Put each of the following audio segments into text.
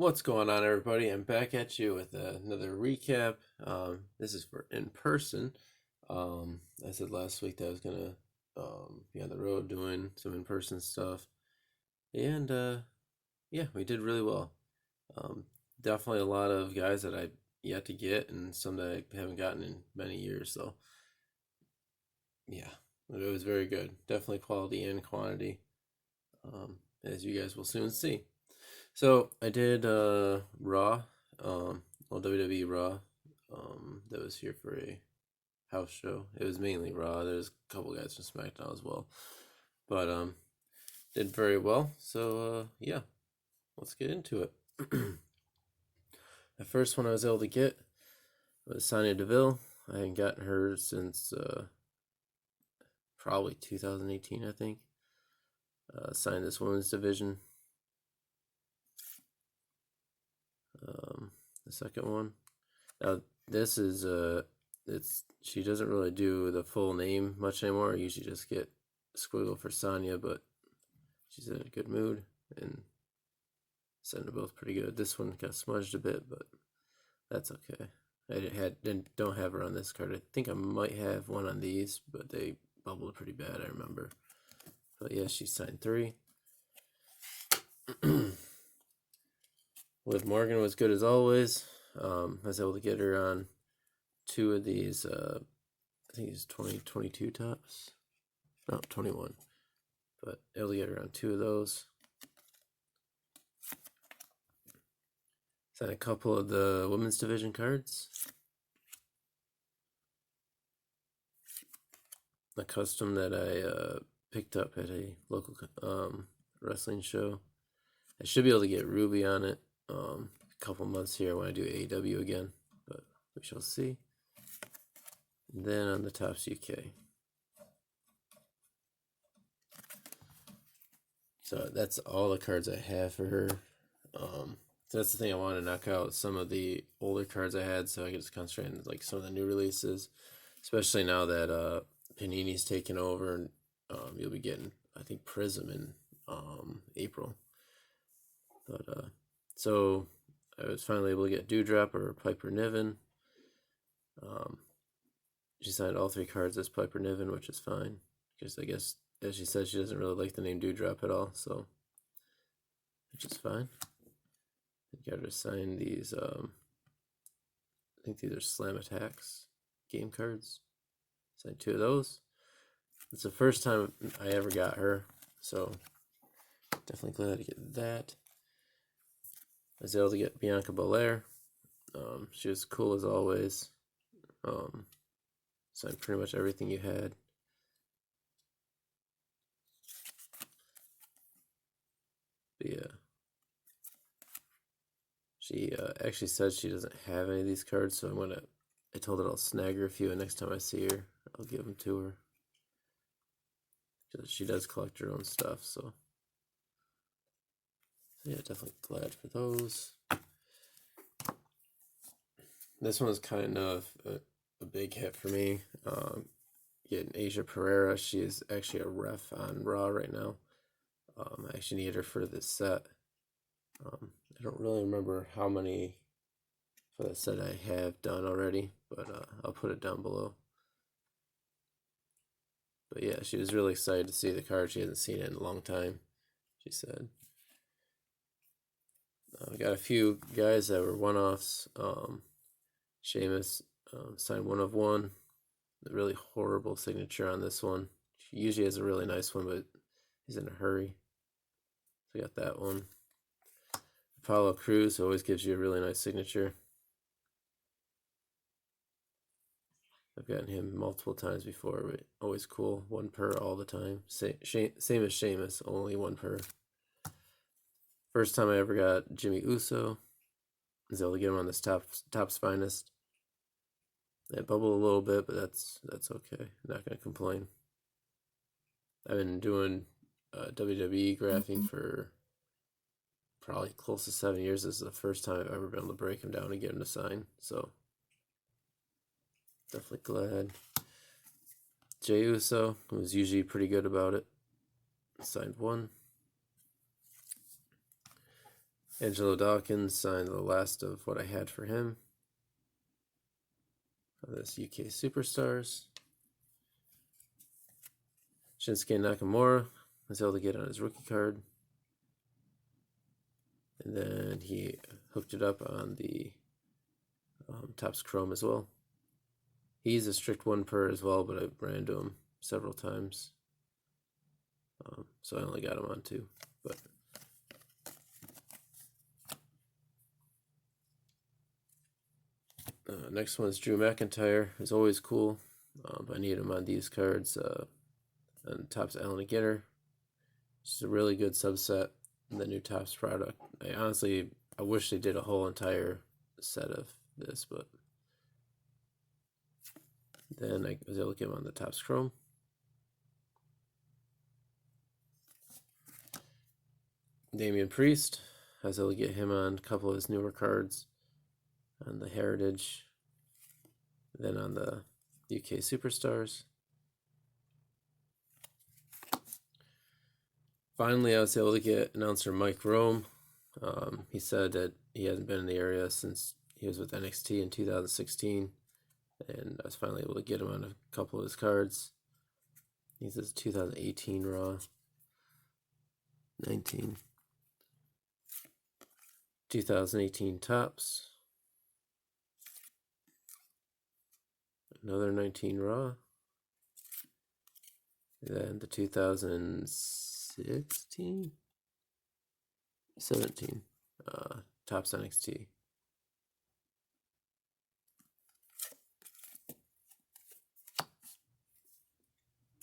What's going on, everybody? I'm back at you with another recap. This is for in person. I said last week that I was gonna be on the road doing some in person stuff, and yeah, we did really well. Um, Definitely a lot of guys that I yet to get, and some that I haven't gotten in many years. So yeah, it was very good. Definitely quality and quantity, as you guys will soon see. So I did Raw, WWE Raw. That was here for a house show. It was mainly Raw. There's a couple guys from SmackDown as well, but did very well. So yeah, let's get into it. The first one I was able to get was Signia Deville. I hadn't gotten her since probably 2018, I think. Signed this women's division. The second one. Now this is she doesn't really do the full name much anymore. I usually just get squiggle for Sonya, but she's in a good mood and said they're both pretty good. This one got smudged a bit, but that's okay. Don't have her on this card. I think I might have one on these, but they bubbled pretty bad, I remember. But yeah, she signed 3. Liv Morgan was good as always. I was able to get her on 2 of these, I think it's 2022 tops. No, 21. But able to get her on 2 of those. Signed a couple of the women's division cards. A custom that I picked up at a local wrestling show. I should be able to get Ruby on it a couple months here when I do AEW again, but we shall see. And then on the Tops UK. So that's all the cards I have for her. So that's the thing, I want to knock out some of the older cards I had so I can just concentrate on like some of the new releases, especially now that Panini's taken over, and you'll be getting, I think, Prism in April. But so I was finally able to get Dewdrop or Piper Niven. She signed all 3 cards as Piper Niven, which is fine, because I guess, as she said, she doesn't really like the name Dewdrop at all, so which is fine. I got her to sign these, I think these are Slam Attacks game cards. Signed 2 of those. It's the first time I ever got her, so definitely glad to get that. I was able to get Bianca Belair. She was cool as always. Signed pretty much everything you had. But yeah. She actually said she doesn't have any of these cards, so I told her I'll snag her a few, and next time I see her, I'll give them to her. Because she does collect her own stuff, so yeah, definitely glad for those. This one was kind of a big hit for me. Getting Asia Pereira. She is actually a ref on Raw right now. I actually need her for this set. I don't really remember how many for that set I have done already, but I'll put it down below. But yeah, she was really excited to see the card. She hasn't seen it in a long time, she said. I got a few guys that were one-offs. Sheamus signed 1 of 1. A really horrible signature on this one. He usually has a really nice one, but he's in a hurry. So I got that one. Apollo Crews always gives you a really nice signature. I've gotten him multiple times before, but always cool. 1 per all the time. Same as Sheamus, only 1 per. First time I ever got Jimmy Uso. I was able to get him on this Top's Finest. They bubble a little bit, but that's okay. I'm not going to complain. I've been doing WWE graphing for probably close to 7 years. This is the first time I've ever been able to break him down and get him to sign. So definitely glad. Jey Uso was usually pretty good about it. Signed 1. Angelo Dawkins signed the last of what I had for him. This UK Superstars. Shinsuke Nakamura was able to get on his rookie card. And then he hooked it up on the Topps Chrome as well. He's a strict 1 per as well, but I ran into him several times. So I only got him on 2. But next one is Drew McIntyre. He's always cool. I need him on these cards. And Topps Allen Againer. Just a really good subset in the new Topps product. I wish they did a whole entire set of this, but then I was able to get him on the Topps Chrome. Damian Priest, I was able to get him on a couple of his newer cards on the Heritage, then on the UK Superstars. Finally, I was able to get announcer Mike Rome. He said that he hasn't been in the area since he was with NXT in 2016, and I was finally able to get him on a couple of his cards. He says 2018 Raw, 19, 2018 Topps, another 19 Raw, and then the 2016, 17 Topps NXT.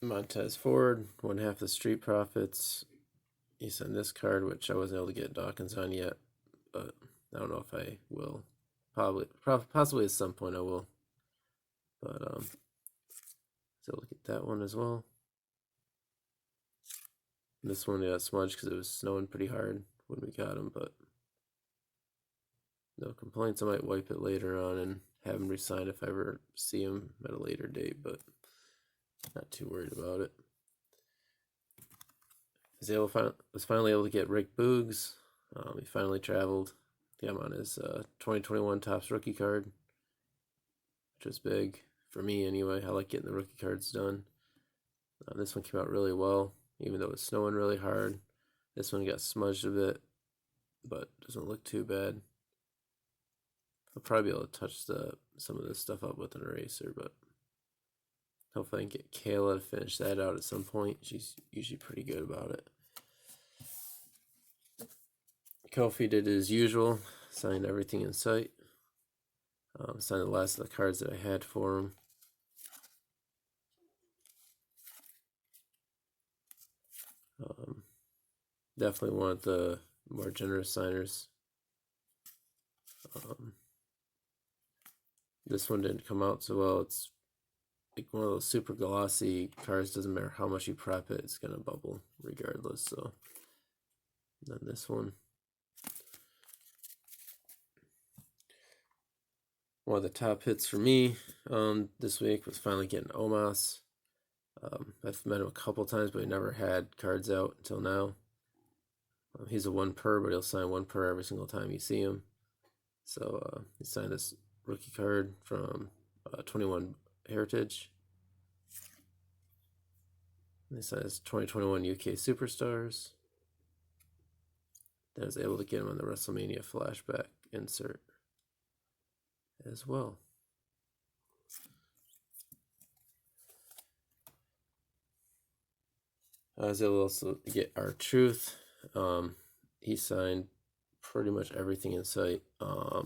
Montez Ford, 1/2 the Street Profits. He sent this card, which I wasn't able to get Dawkins on yet, but I don't know if I will. Possibly at some point I will. But so look at that one as well. This one got smudged because it was snowing pretty hard when we got him, but no complaints. I might wipe it later on and have him re-sign if I ever see him at a later date, but not too worried about it. Was finally able to get Rick Boogs. He finally traveled. Got him on his 2021 Topps rookie card, which was big for me anyway. I like getting the rookie cards done. This one came out really well, even though it was snowing really hard. This one got smudged a bit, but doesn't look too bad. I'll probably be able to touch some of this stuff up with an eraser, but hopefully I can get Kayla to finish that out at some point. She's usually pretty good about it. Kofi did his usual, signed everything in sight. Signed the last of the cards that I had for him. Definitely one of the more generous signers. This one didn't come out so well. It's like one of those super glossy cards. Doesn't matter how much you prep it, it's gonna bubble regardless. So then this one. One of the top hits for me this week was finally getting Omos. I've met him a couple times, but he never had cards out until now. He's a 1 per, but he'll sign 1 per every single time you see him. So he signed this rookie card from 21 Heritage. And he signed his 2021 UK Superstars. Then I was able to get him on the WrestleMania flashback insert as well. I was able also to get R-Truth. He signed pretty much everything in sight. Yeah,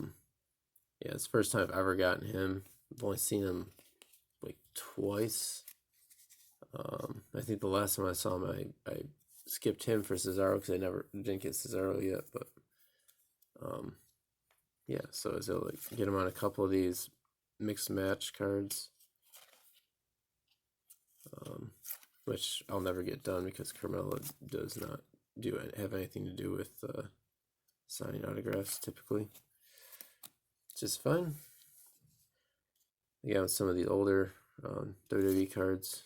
it's the first time I've ever gotten him. I've only seen him like twice. I think the last time I saw him, I skipped him for Cesaro because I didn't get Cesaro yet. But yeah, so I was able to get him on a couple of these mixed match cards, which I'll never get done because Carmelo does not have anything to do with signing autographs typically. It's just fun. Yeah, some of the older WWE cards.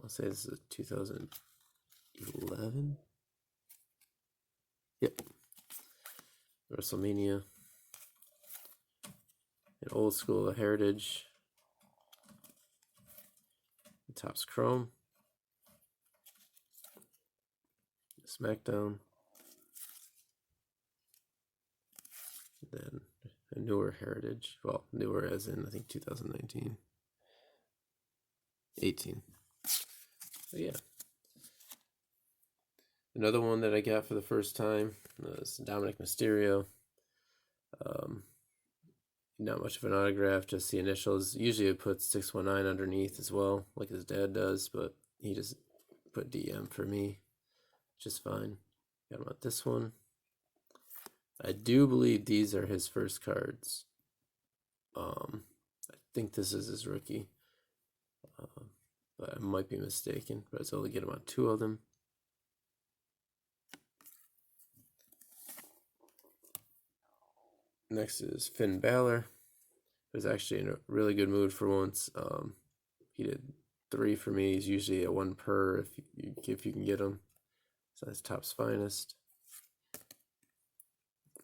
I'll say this is 2011. Yep. WrestleMania, an old school Heritage, the Topps Chrome, SmackDown, then a newer Heritage, well, newer as in I think 2019, 18. So yeah. Another one that I got for the first time was Dominic Mysterio. Not much of an autograph, just the initials. Usually it puts 619 underneath as well, like his dad does, but he just put DM for me, just fine. Got him out this one. I do believe these are his first cards. I think this is his rookie, but I might be mistaken. But I was able to get him on 2 of them. Next is Finn Balor. He was actually in a really good mood for once. He did 3 for me. He's usually at 1 per if you can get him. So that's Topps Finest.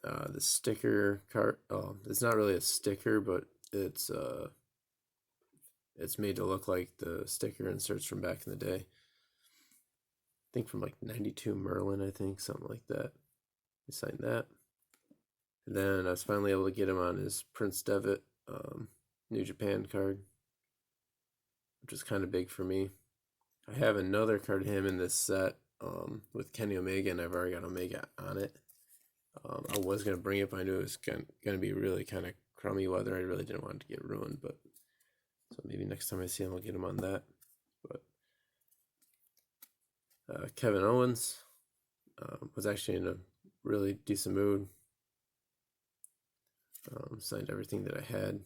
The sticker card. Oh, it's not really a sticker, but it's made to look like the sticker inserts from back in the day. I think from like 92 Merlin, I think, something like that. He signed that. And then I was finally able to get him on his Prince Devitt New Japan card, which was kind of big for me. I have another card of him in this set with Kenny Omega, and I've already got Omega on it. I was going to bring it, but I knew it was going to be really kind of crummy weather. I really didn't want it to get ruined, but so maybe next time I see him, I'll get him on that. But Kevin Owens was actually in a really decent mood. Signed everything that I had.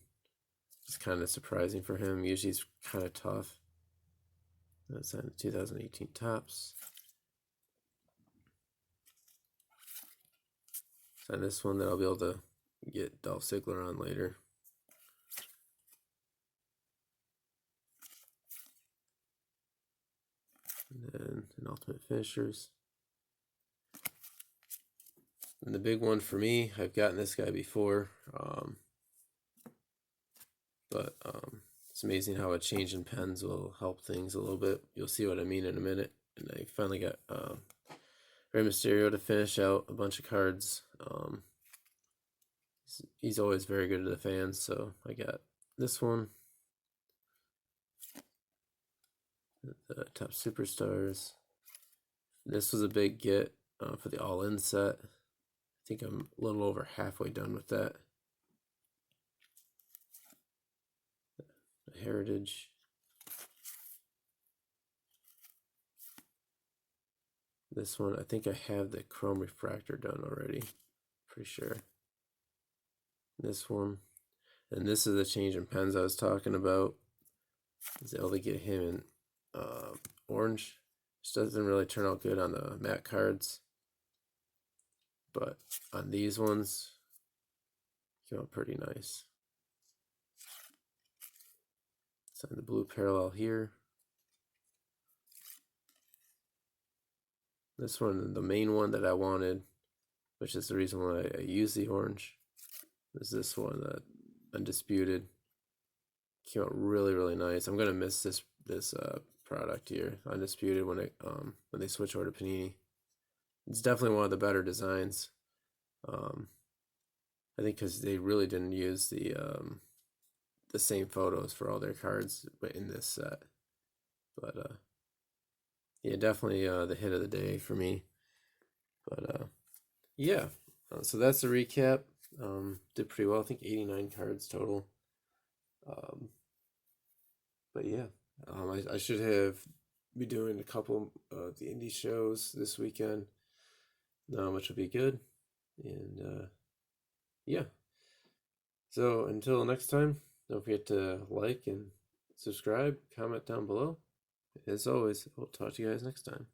It's kind of surprising for him. Usually he's kind of tough. Signed the 2018 Topps. Signed this one that I'll be able to get Dolph Ziggler on later. And then an Ultimate Finishers. And the big one for me, I've gotten this guy before, but it's amazing how a change in pens will help things a little bit. You'll see what I mean in a minute. And I finally got Rey Mysterio to finish out a bunch of cards. He's always very good to the fans, so I got this one. The Top Superstars. This was a big get for the All-In set. I think I'm a little over halfway done with that. The Heritage. This one, I think I have the Chrome Refractor done already. Pretty sure. This one. And this is the change in pens I was talking about. I was able to get him in orange. Just doesn't really turn out good on the matte cards. But on these ones, came out pretty nice. Sign the blue parallel here. This one, the main one that I wanted, which is the reason why I use the orange, is this one, that Undisputed. Came out really, really nice. I'm gonna miss this product here, Undisputed, when they switch over to Panini. It's definitely one of the better designs. I think because they really didn't use the same photos for all their cards in this set. But yeah, definitely the hit of the day for me. But yeah, so that's the recap. Did pretty well. I think 89 cards total. But yeah, I should be doing a couple of the indie shows this weekend, which will be good. And yeah, so until next time, don't forget to like and subscribe, comment down below. As always, I'll talk to you guys next time.